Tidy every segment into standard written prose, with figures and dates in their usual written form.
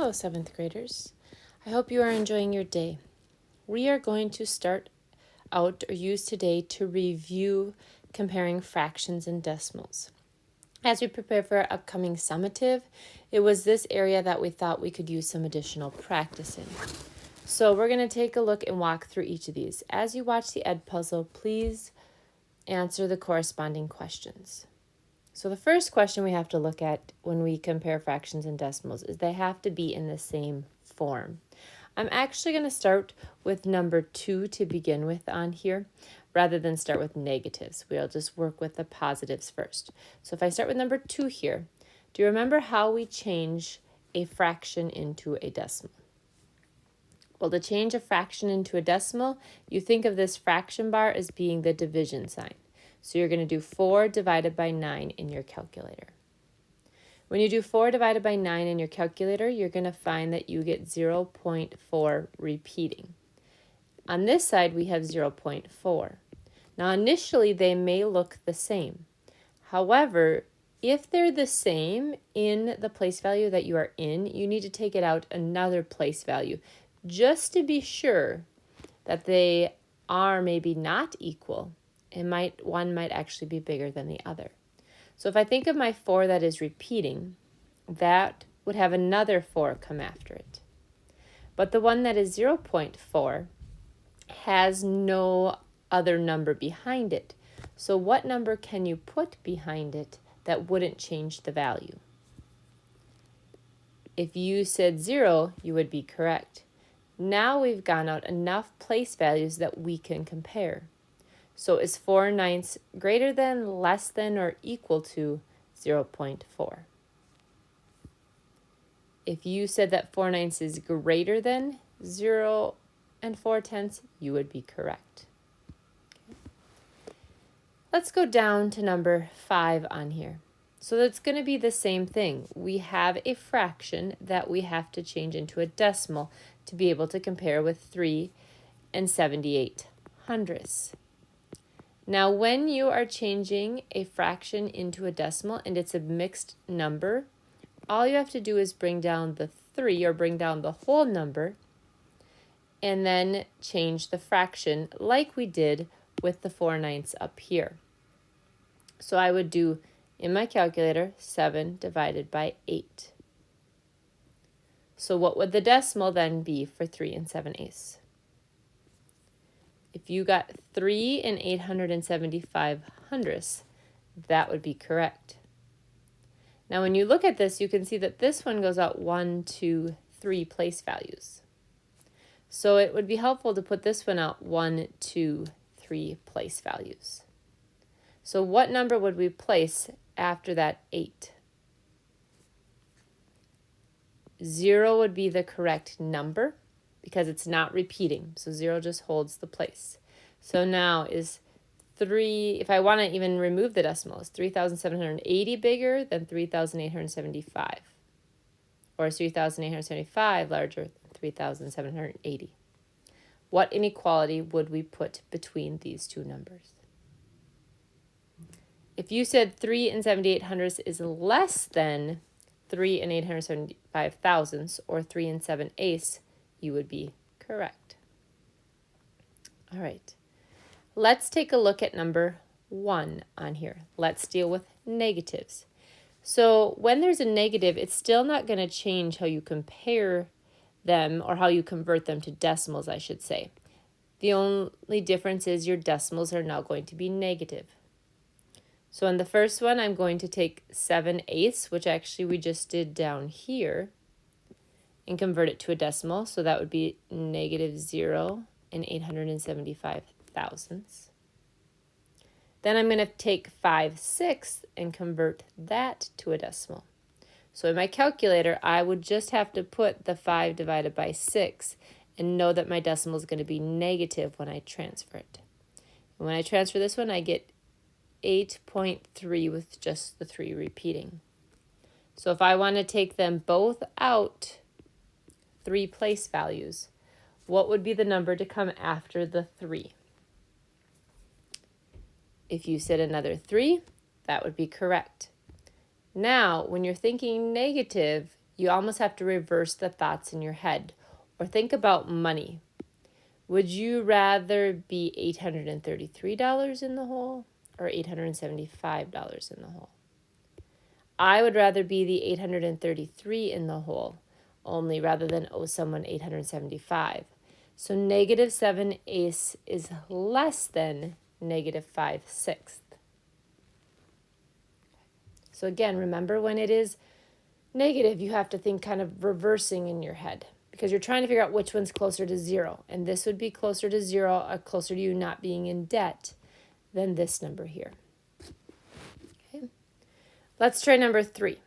Hello, 7th graders. I hope you are enjoying your day. We are going to start out or use today to review comparing fractions and decimals. As we prepare for our upcoming summative, it was this area that we thought we could use some additional practice in. So we're going to take a look and walk through each of these. As you watch the Edpuzzle, please answer the corresponding questions. So the first question we have to look at when we compare fractions and decimals is they have to be in the same form. I'm actually going to start with number 2 to begin with on here rather than start with negatives. We'll just work with the positives first. So if I start with number 2 here, do you remember how we change a fraction into a decimal? Well, to change a fraction into a decimal, you think of this fraction bar as being the division sign. So you're going to do 4 divided by 9 in your calculator. When you do 4 divided by 9 in your calculator, you're going to find that you get 0.4 repeating. On this side, we have 0.4. Now, initially, they may look the same. However, if they're the same in the place value that you are in, you need to take it out another place value just to be sure that they are maybe not equal. One might actually be bigger than the other. So if I think of my 4 that is repeating, that would have another 4 come after it. But the one that is 0.4 has no other number behind it. So what number can you put behind it that wouldn't change the value? If you said 0, you would be correct. Now we've gone out enough place values that we can compare. So is 4/9 greater than, less than, or equal to 0.4? If you said that 4/9 is greater than 0 and 4/10, you would be correct. Let's go down to number 5 on here. So that's going to be the same thing. We have a fraction that we have to change into a decimal to be able to compare with 3 7/78. Now, when you are changing a fraction into a decimal and it's a mixed number, all you have to do is bring down the 3 or bring down the whole number and then change the fraction like we did with the 4/9 up here. So I would do, in my calculator, 7 divided by 8. So what would the decimal then be for 3 7/8? If you got 3 875, that would be correct. Now, when you look at this, you can see that this one goes out 1, 2, 3 place values. So it would be helpful to put this one out 1, 2, 3 place values. So what number would we place after that 8? 0 would be the correct number because it's not repeating. So 0 just holds the place. So now is 3, if I want to even remove the decimal, is 3,780 bigger than 3,875? Or is 3,875 larger than 3,780? What inequality would we put between these two numbers? If you said 3 7/8 is less than 3 875 or 3 7/8, you would be correct. All right. Let's take a look at number 1 on here. Let's deal with negatives. So when there's a negative, it's still not going to change how you compare them or how you convert them to decimals, I should say. The only difference is your decimals are now going to be negative. So in the first one, I'm going to take 7/8, which actually we just did down here, and convert it to a decimal. So that would be negative 0 875 thousandths. Then I'm going to take 5/6 and convert that to a decimal. So in my calculator, I would just have to put the 5 divided by 6 and know that my decimal is going to be negative when I transfer it. And when I transfer this one, I get 8.3 with just the 3 repeating. So if I want to take them both out 3 place values, what would be the number to come after the 3? If you said another 3, that would be correct. Now, when you're thinking negative, You almost have to reverse the thoughts in your head. Or think about money. Would you rather be $833 in the hole or $875 in the hole? I would rather be the 833 in the hole, only rather than owe someone 875. So negative 7/8 is less than negative 5/6. So again, remember when it is negative, you have to think kind of reversing in your head because you're trying to figure out which one's closer to 0. And this would be closer to 0 or closer to you not being in debt than this number here. Okay. Let's try number 3.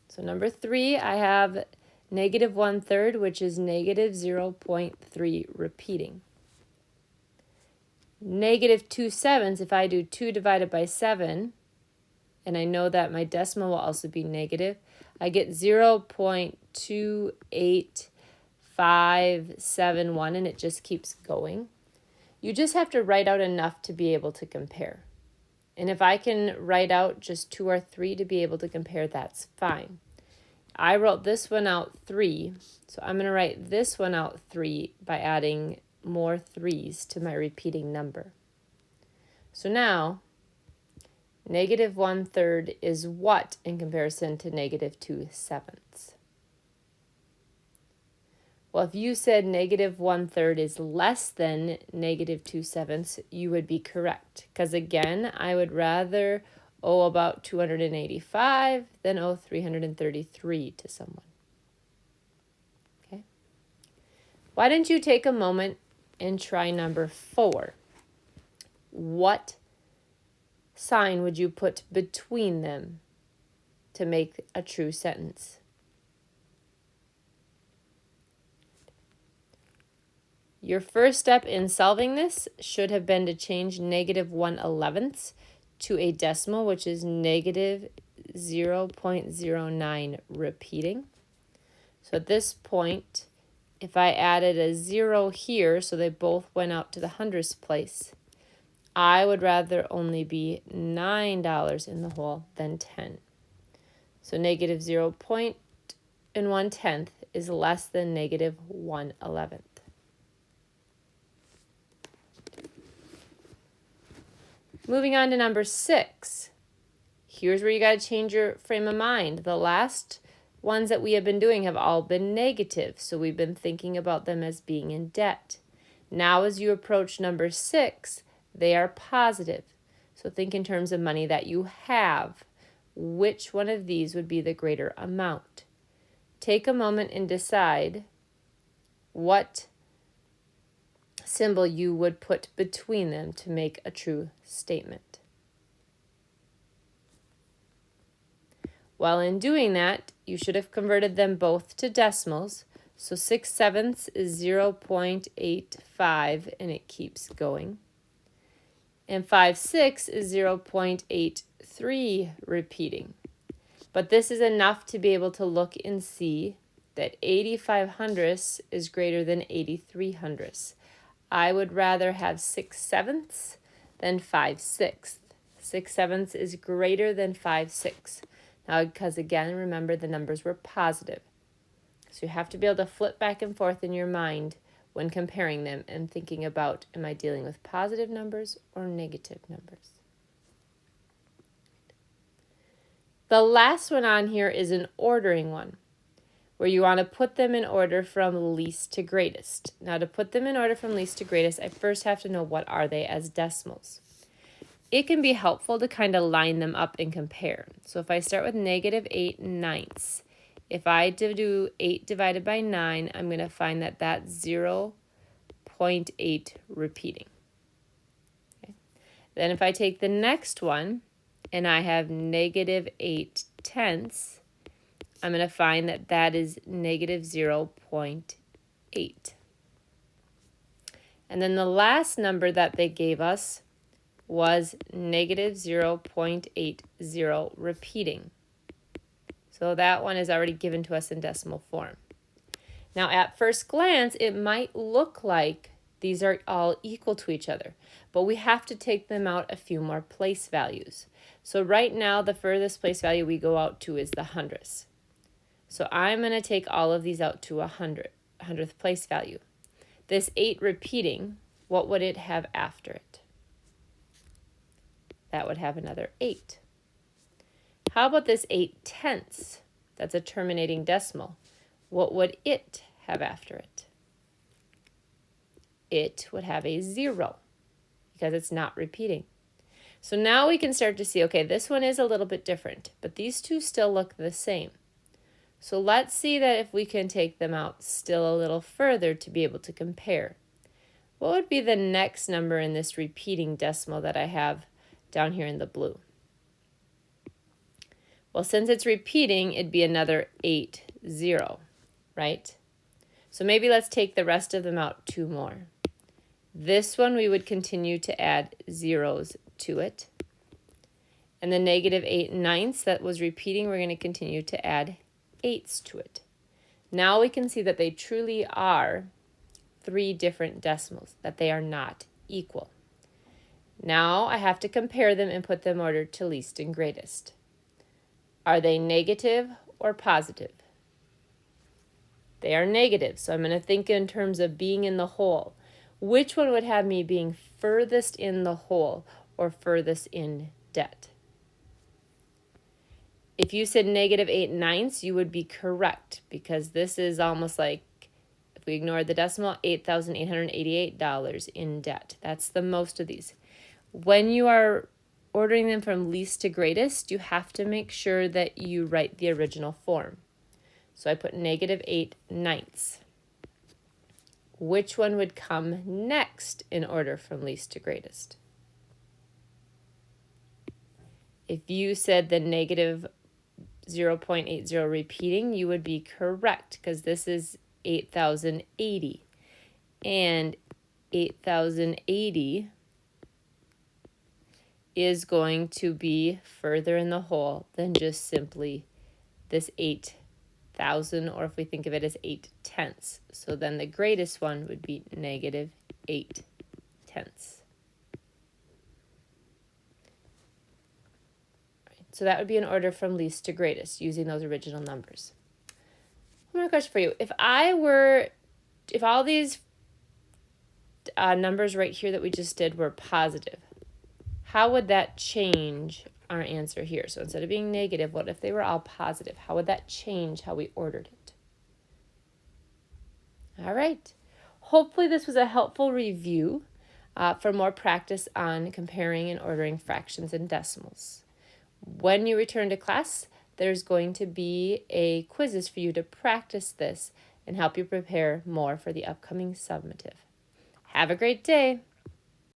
So number 3, I have negative 1/3, which is negative 0.3 repeating. Negative 2/7, if I do 2 divided by 7, and I know that my decimal will also be negative, I get 0.28571, and it just keeps going. You just have to write out enough to be able to compare. And if I can write out just 2 or 3 to be able to compare, that's fine. I wrote this one out 3, so I'm going to write this one out 3 by adding more 3's to my repeating number. So now, negative 1/3 is what in comparison to negative 2/7? Well, if you said negative 1/3 is less than negative 2/7, you would be correct. Because again, I would rather owe about 285 than owe 333 to someone. Okay. Why don't you take a moment and try number 4? What sign would you put between them to make a true sentence? Your first step in solving this should have been to change negative 1/11 to a decimal, which is negative 0.09 repeating. So at this point, if I added a 0 here, so they both went out to the hundredths place, I would rather only be $9 in the hole than 10. So negative 0.1/10 is less than negative 1/11. Moving on to number 6. Here's where you got to change your frame of mind. The last ones that we have been doing have all been negative, so we've been thinking about them as being in debt. Now as you approach number 6, they are positive. So think in terms of money that you have. Which one of these would be the greater amount? Take a moment and decide what symbol you would put between them to make a true statement. While in doing that, you should have converted them both to decimals. So 6/7 is 0.85, and it keeps going. And 5/6 is 0.83 repeating. But this is enough to be able to look and see that 85/100 is greater than 83/100. I would rather have 6/7 than 5/6. 6/7 is greater than 5/6. Now, because again, remember the numbers were positive. So you have to be able to flip back and forth in your mind when comparing them and thinking about, am I dealing with positive numbers or negative numbers? The last one on here is an ordering one, where you want to put them in order from least to greatest. Now, to put them in order from least to greatest, I first have to know what are they as decimals. It can be helpful to kind of line them up and compare. So if I start with negative 8/9, if I do 8 divided by 9, I'm going to find that that's 0.8 repeating. Okay. Then if I take the next one, and I have negative 8/10, I'm going to find that that is negative 0.8. And then the last number that they gave us was negative 0.80 repeating. So that one is already given to us in decimal form. Now at first glance, it might look like these are all equal to each other, but we have to take them out a few more place values. So right now, the furthest place value we go out to is the hundredths. So I'm going to take all of these out to 100th place value. This 8 repeating, what would it have after it? That would have another 8. How about this 8/10? That's a terminating decimal. What would it have after it? It would have a 0 because it's not repeating. So now we can start to see, okay, this one is a little bit different, but these two still look the same. So let's see that if we can take them out still a little further to be able to compare. What would be the next number in this repeating decimal that I have down here in the blue? Well, since it's repeating, it'd be another 8, 0, right? So maybe let's take the rest of them out 2 more. This one we would continue to add zeros to it. And the negative 8/9 that was repeating, we're going to continue to add 8s to it. Now we can see that they truly are 3 different decimals, that they are not equal. Now I have to compare them and put them ordered to least and greatest. Are they negative or positive? They are negative, so I'm going to think in terms of being in the hole. Which one would have me being furthest in the hole or furthest in debt? If you said negative 8/9, you would be correct because this is almost like, if we ignore the decimal, $8,888 in debt. That's the most of these. When you are ordering them from least to greatest, you have to make sure that you write the original form. So I put negative 8/9. Which one would come next in order from least to greatest? If you said the negative 0.80 repeating, you would be correct because this is 8,080. And 8,080 is going to be further in the hole than just simply this 8,000, or if we think of it as 8/10. So then the greatest one would be negative 8/10. So that would be an order from least to greatest using those original numbers. One more question for you. If all these numbers right here that we just did were positive, how would that change our answer here? So instead of being negative, what if they were all positive? How would that change how we ordered it? All right. Hopefully this was a helpful review for more practice on comparing and ordering fractions and decimals. When you return to class, there's going to be a quizzes for you to practice this and help you prepare more for the upcoming summative. Have a great day.